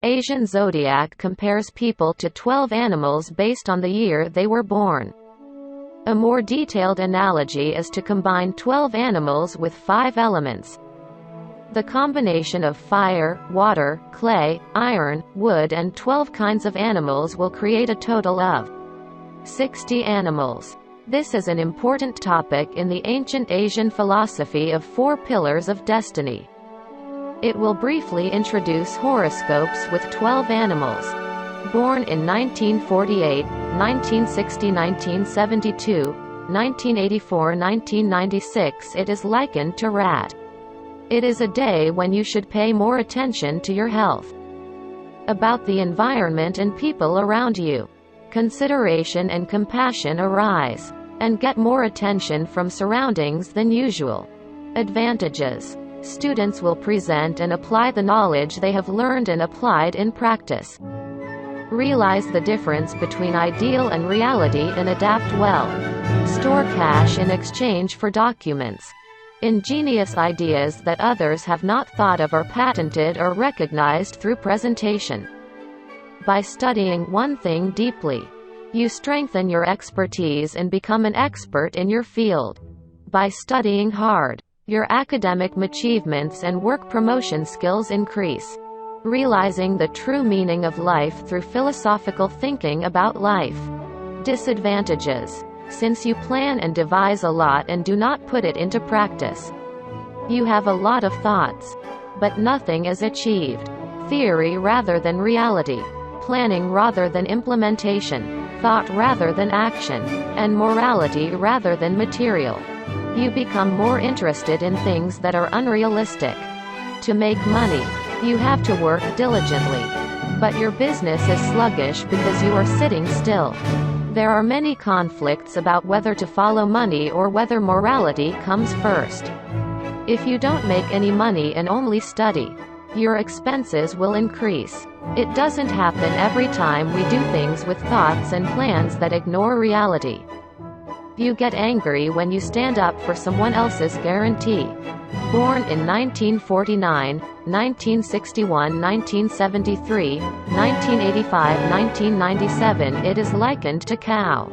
Asian zodiac compares people to 12 animals based on the year they were born. A more detailed analogy is to combine 12 animals with 5 elements. The combination of fire, water, clay, iron, wood and 12 kinds of animals will create a total of 60 animals. This is an important topic in the ancient Asian philosophy of 4 pillars of destiny. It will briefly introduce horoscopes with 12 animals. Born in 1948, 1960, 1972, 1984, 1996, it is likened to rat. It is a day when you should pay more attention to your health. About the environment and people around you. Consideration and compassion arise, and get more attention from surroundings than usual. Advantages. Students will present and apply the knowledge they have learned and applied in practice. Realize the difference between ideal and reality and adapt well. Store cash in exchange for documents. Ingenious ideas that others have not thought of are patented or recognized through presentation. By studying one thing deeply, you strengthen your expertise and become an expert in your field. By studying hard, your academic achievements and work promotion skills increase. Realizing the true meaning of life through philosophical thinking about life. Disadvantages. Since you plan and devise a lot and do not put it into practice, you have a lot of thoughts, but nothing is achieved. Theory rather than reality. Planning rather than implementation. Thought rather than action. And morality rather than material. You become more interested in things that are unrealistic. To make money, you have to work diligently. But your business is sluggish because you are sitting still. There are many conflicts about whether to follow money or whether morality comes first. If you don't make any money and only study, your expenses will increase. It doesn't happen every time we do things with thoughts and plans that ignore reality. You get angry when you stand up for someone else's guarantee. Born in 1949, 1961, 1973, 1985, 1997, it is likened to cow.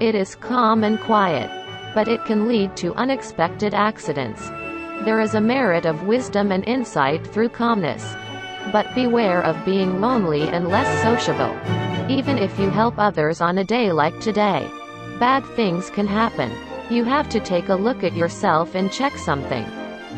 It is calm and quiet, but it can lead to unexpected accidents. There is a merit of wisdom and insight through calmness. But beware of being lonely and less sociable. Even if you help others on a day like today, bad things can happen. You have to take a look at yourself and check something.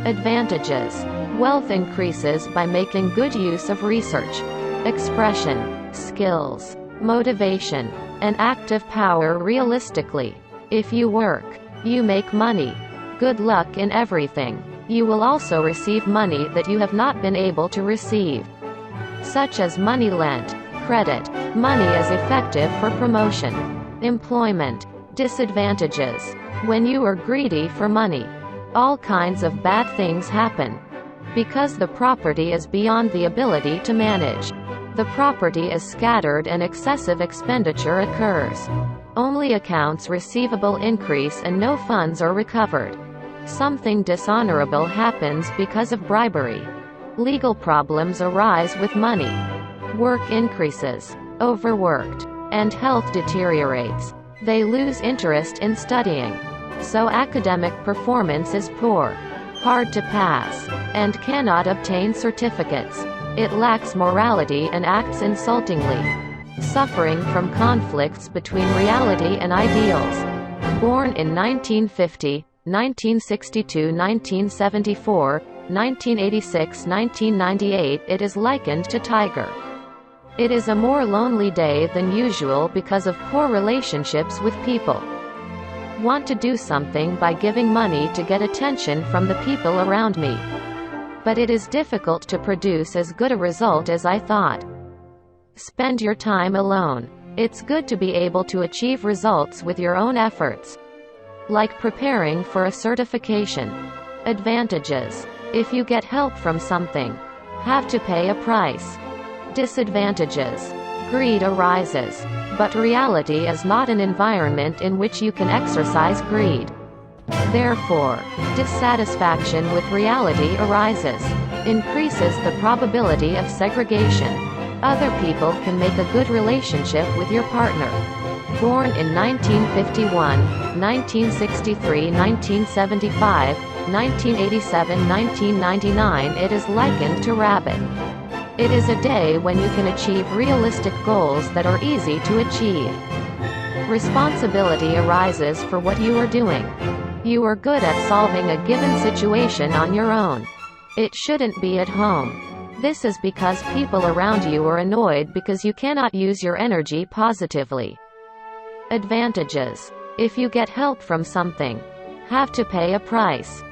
Advantages. Wealth increases by making good use of research, expression, skills, motivation, and active power realistically. If you work, you make money. Good luck in everything. You will also receive money that you have not been able to receive, such as money lent, credit. Money is effective for promotion. Employment. Disadvantages. When you are greedy for money, all kinds of bad things happen. Because the property is beyond the ability to manage. The property is scattered and excessive expenditure occurs. Only accounts receivable increase and no funds are recovered. Something dishonorable happens because of bribery. Legal problems arise with money. Work increases. Overworked. And health deteriorates. They lose interest in studying. So academic performance is poor, hard to pass, and cannot obtain certificates. It lacks morality and acts insultingly. Suffering from conflicts between reality and ideals. Born in 1950, 1962, 1974, 1986, 1998, it is likened to tiger. It is a more lonely day than usual because of poor relationships with people. Want to do something by giving money to get attention from the people around me. But it is difficult to produce as good a result as I thought. Spend your time alone. It's good to be able to achieve results with your own efforts. Like preparing for a certification. Advantages. If you get help from something, have to pay a price. Disadvantages. Greed arises. But reality is not an environment in which you can exercise greed. Therefore, dissatisfaction with reality arises. Increases the probability of segregation. Other people can make a good relationship with your partner. Born in 1951, 1963, 1975, 1987, 1999, it is likened to rabbit. It is a day when you can achieve realistic goals that are easy to achieve. Responsibility arises for what you are doing. You are good at solving a given situation on your own. It shouldn't be at home. This is because people around you are annoyed because you cannot use your energy positively. Advantages. If you get help from something, have to pay a price.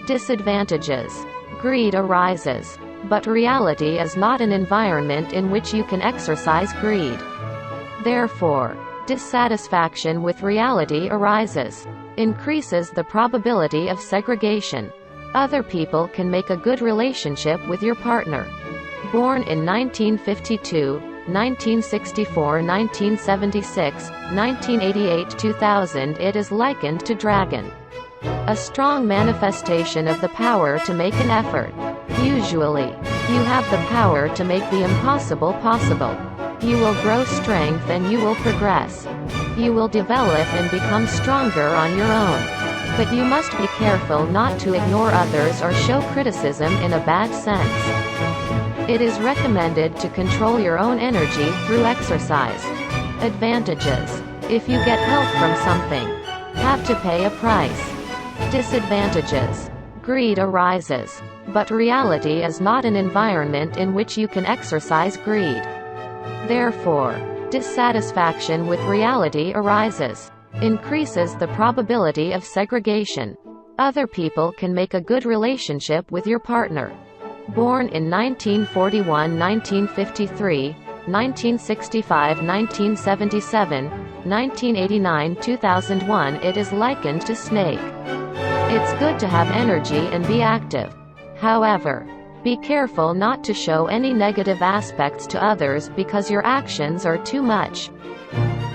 Disadvantages. Greed arises. But reality is not an environment in which you can exercise greed. Therefore, dissatisfaction with reality arises. Increases the probability of segregation. Other people can make a good relationship with your partner. Born in 1952, 1964, 1976, 1988, 2000, it is likened to dragon. A strong manifestation of the power to make an effort. Usually, you have the power to make the impossible possible. You will grow strength and you will progress. You will develop and become stronger on your own. But you must be careful not to ignore others or show criticism in a bad sense. It is recommended to control your own energy through exercise. Advantages. If you get help from something, have to pay a price. Disadvantages. Greed arises. But reality is not an environment in which you can exercise greed. Therefore, dissatisfaction with reality arises. Increases the probability of segregation. Other people can make a good relationship with your partner. Born in 1941, 1953, 1965, 1977, 1989, 2001, it is likened to snake. It's good to have energy and be active. However, be careful not to show any negative aspects to others because your actions are too much.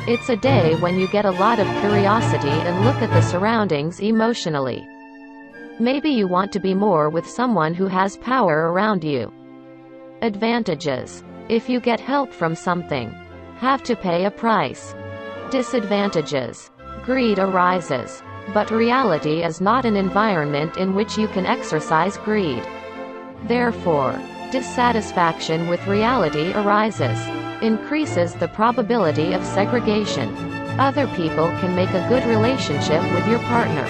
It's a day when you get a lot of curiosity and look at the surroundings emotionally. Maybe you want to be more with someone who has power around you. Advantages. If you get help from something, have to pay a price. Disadvantages. Greed arises. But reality is not an environment in which you can exercise greed. Therefore, dissatisfaction with reality arises. Increases the probability of segregation. Other people can make a good relationship with your partner.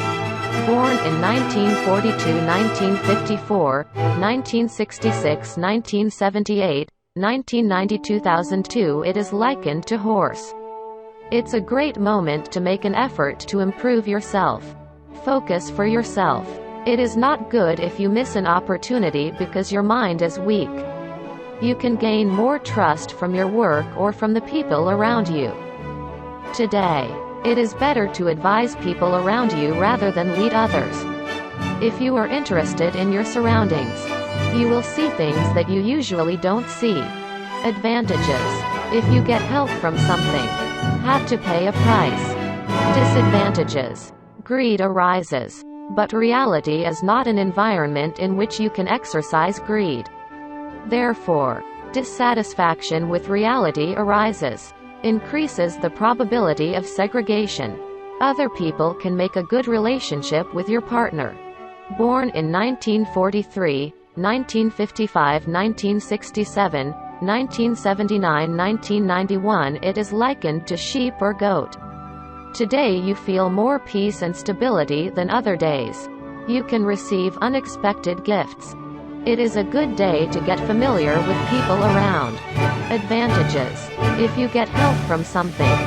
Born in 1942, 1954, 1966, 1978, 1990, 2002, it is likened to horse. It's a great moment to make an effort to improve yourself. Focus for yourself. It is not good if you miss an opportunity because your mind is weak. You can gain more trust from your work or from the people around you. Today, it is better to advise people around you rather than lead others. If you are interested in your surroundings, you will see things that you usually don't see. Advantages. If you get help from something, have to pay a price. Disadvantages. Greed arises. But reality is not an environment in which you can exercise greed. Therefore, dissatisfaction with reality arises. Increases the probability of segregation. Other people can make a good relationship with your partner. Born in 1943, 1955, 1967, 1979, 1991, it is likened to sheep or goat. Today you feel more peace and stability than other days. You can receive unexpected gifts. It is a good day to get familiar with people around. Advantages. If you get help from something,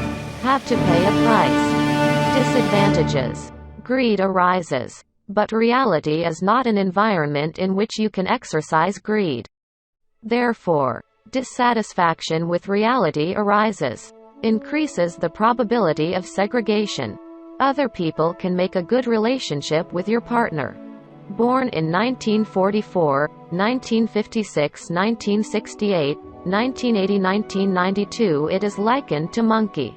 have to pay a price. Disadvantages. Greed arises. But reality is not an environment in which you can exercise greed. Therefore, dissatisfaction with reality arises. Increases the probability of segregation. Other people can make a good relationship with your partner. Born in 1944, 1956, 1968, 1980, 1992, it is likened to monkey.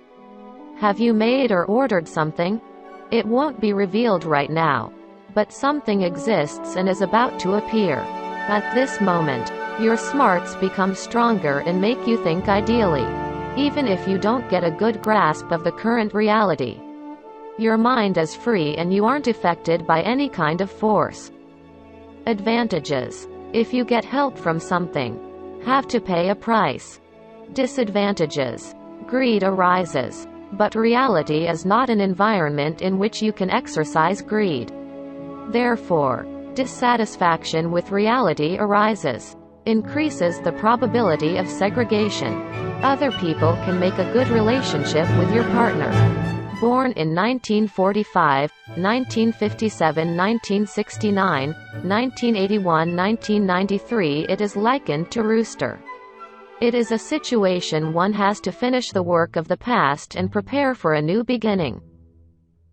Have you made or ordered something? It won't be revealed right now. But something exists and is about to appear. At this moment, your smarts become stronger and make you think ideally. Even if you don't get a good grasp of the current reality. Your mind is free and you aren't affected by any kind of force. Advantages. If you get help from something, have to pay a price. Disadvantages. Greed arises. But reality is not an environment in which you can exercise greed. Therefore, dissatisfaction with reality arises. Increases the probability of segregation. Other people can make a good relationship with your partner. Born in 1945, 1957, 1969, 1981, 1993, it is likened to rooster. It is a situation one has to finish the work of the past and prepare for a new beginning.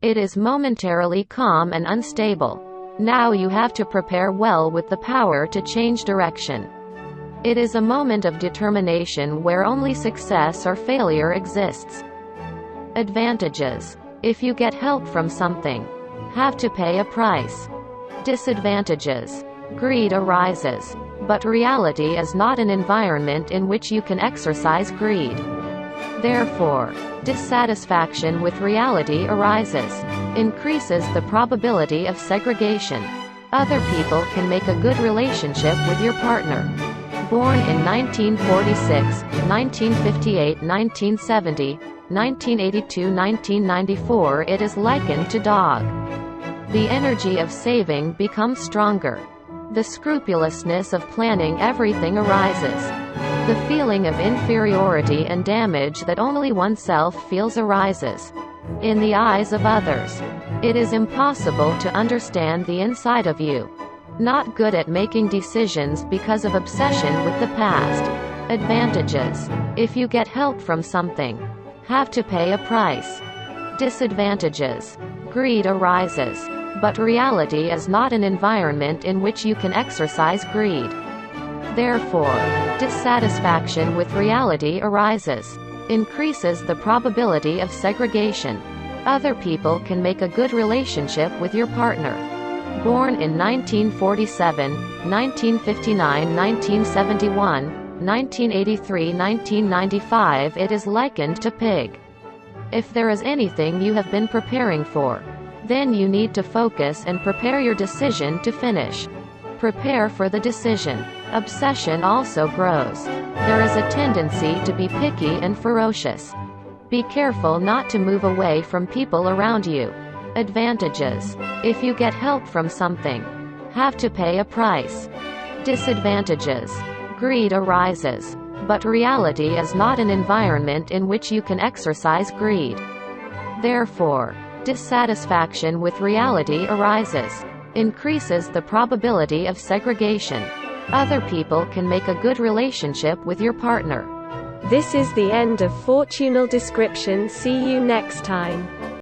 It is momentarily calm and unstable. Now you have to prepare well with the power to change direction. It is a moment of determination where only success or failure exists. Advantages. If you get help from something, have to pay a price. Disadvantages. Greed arises. But reality is not an environment in which you can exercise greed. Therefore, dissatisfaction with reality arises. Increases the probability of segregation. Other people can make a good relationship with your partner. Born in 1946, 1958, 1970, 1982, 1994, it is likened to dog. The energy of saving becomes stronger. The scrupulousness of planning everything arises. The feeling of inferiority and damage that only oneself feels arises. In the eyes of others, it is impossible to understand the inside of you. Not good at making decisions because of obsession with the past. Advantages. If you get help from something, have to pay a price. Disadvantages. Greed arises. But reality is not an environment in which you can exercise greed. Therefore, dissatisfaction with reality arises. Increases the probability of segregation. Other people can make a good relationship with your partner. Born in 1947, 1959, 1971, 1983, 1995, it is likened to pig. If there is anything you have been preparing for, then you need to focus and prepare your decision to finish. Prepare for the decision. Obsession also grows. There is a tendency to be picky and ferocious. Be careful not to move away from people around you. Advantages. If you get help from something, have to pay a price. Disadvantages. Greed arises. But reality is not an environment in which you can exercise greed. Therefore, dissatisfaction with reality arises. Increases the probability of segregation. Other people can make a good relationship with your partner. This is the end of Fortunal Description. See you next time.